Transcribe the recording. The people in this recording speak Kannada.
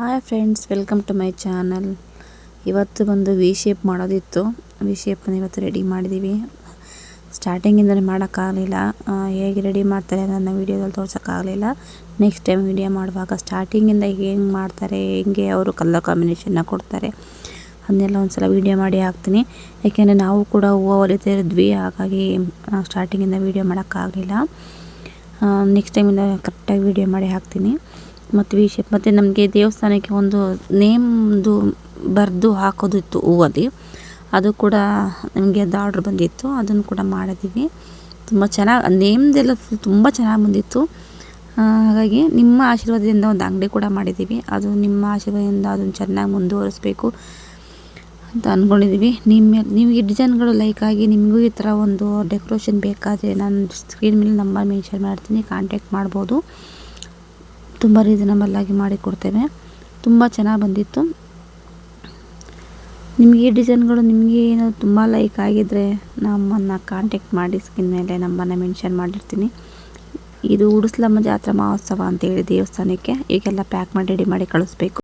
Hi friends, welcome to my channel. ಇವತ್ತು ಬಂದು ವಿ ಶೇಪ್ ಮಾಡೋದಿತ್ತು. ವಿ ಶೇಪನ್ನು ಇವತ್ತು ರೆಡಿ ಮಾಡಿದ್ದೀವಿ. ಸ್ಟಾರ್ಟಿಂಗಿಂದಲೇ ಮಾಡೋಕ್ಕಾಗಲಿಲ್ಲ. ಹೇಗೆ ರೆಡಿ ಮಾಡ್ತಾರೆ ನನ್ನ ವೀಡಿಯೋದಲ್ಲಿ ತೋರ್ಸೋಕ್ಕಾಗಲಿಲ್ಲ. ನೆಕ್ಸ್ಟ್ ಟೈಮ್ ವೀಡಿಯೋ ಮಾಡುವಾಗ ಸ್ಟಾರ್ಟಿಂಗಿಂದ ಹೆಂಗೆ ಮಾಡ್ತಾರೆ, ಹೆಂಗೆ ಅವರು ಕಲರ್ ಕಾಂಬಿನೇಷನ್ನ ಕೊಡ್ತಾರೆ ಅದನ್ನೆಲ್ಲ ಒಂದು ಸಲ ವೀಡಿಯೋ ಮಾಡಿ ಹಾಕ್ತೀನಿ. ಯಾಕೆಂದರೆ ನಾವು ಕೂಡ ಹೂವು ಹೊಲಿತಾ ಇದ್ವಿ, ಹಾಗಾಗಿ ಸ್ಟಾರ್ಟಿಂಗಿಂದ ವೀಡಿಯೋ ಮಾಡೋಕ್ಕಾಗಲಿಲ್ಲ. ನೆಕ್ಸ್ಟ್ ಟೈಮಿಂದ ಕರೆಕ್ಟಾಗಿ ವೀಡಿಯೋ ಮಾಡಿ ಹಾಕ್ತೀನಿ. ಮತ್ತು ವಿ ಶೇಪ್ ಮತ್ತು ನಮಗೆ ದೇವಸ್ಥಾನಕ್ಕೆ ಒಂದು ನೇಮ್ದು ಬರೆದು ಹಾಕೋದಿತ್ತು ಹೂವಲ್ಲಿ. ಅದು ಕೂಡ ನಮಗೆ ಅದು ಆರ್ಡ್ರ್ ಬಂದಿತ್ತು, ಅದನ್ನು ಕೂಡ ಮಾಡಿದ್ದೀವಿ. ತುಂಬ ಚೆನ್ನಾಗಿ ನೇಮ್ದೆಲ್ಲ ತುಂಬ ಚೆನ್ನಾಗಿ ಬಂದಿತ್ತು. ಹಾಗಾಗಿ ನಿಮ್ಮ ಆಶೀರ್ವಾದದಿಂದ ಒಂದು ಅಂಗಡಿ ಕೂಡ ಮಾಡಿದ್ದೀವಿ. ಅದು ನಿಮ್ಮ ಆಶೀರ್ವಾದದಿಂದ ಅದನ್ನು ಚೆನ್ನಾಗಿ ಮುಂದುವರಿಸಬೇಕು ಅಂತ ಅಂದ್ಕೊಂಡಿದ್ದೀವಿ. ನಿಮಗೆ ಡಿಸೈನ್ಗಳು ಲೈಕ್ ಆಗಿ ನಿಮಗೂ ಈ ಥರ ಒಂದು ಡೆಕೋರೇಷನ್ ಬೇಕಾದರೆ ನಾನು ಸ್ಕ್ರೀನ್ ಮೇಲೆ ನಂಬರ್ ಮೆನ್ಷನ್ ಮಾಡ್ತೀನಿ, ಕಾಂಟ್ಯಾಕ್ಟ್ ಮಾಡ್ಬೋದು. ತುಂಬ ರೀಸನಬಲ್ಲಾಗಿ ಮಾಡಿಕೊಡ್ತೇವೆ. ತುಂಬ ಚೆನ್ನಾಗಿ ಬಂದಿತ್ತು. ನಿಮಗೆ ಈ ಡಿಸೈನ್ಗಳು ನಿಮಗೆ ಏನೋ ತುಂಬ ಲೈಕ್ ಆಗಿದ್ದರೆ ನಮ್ಮನ್ನು ಕಾಂಟ್ಯಾಕ್ಟ್ ಮಾಡಿ, ಸ್ಕ್ರೀನ್ ಮೇಲೆ ನಂಬರ್ನ ಮೆನ್ಷನ್ ಮಾಡಿರ್ತೀನಿ. ಇದು ಉಡುಸ್ಲಮ್ಮ ಜಾತ್ರಾ ಮಹೋತ್ಸವ ಅಂತೇಳಿ ದೇವಸ್ಥಾನಕ್ಕೆ ಈಗೆಲ್ಲ ಪ್ಯಾಕ್ ಮಾಡಿ ರೆಡಿ ಮಾಡಿ ಕಳಿಸ್ಬೇಕು.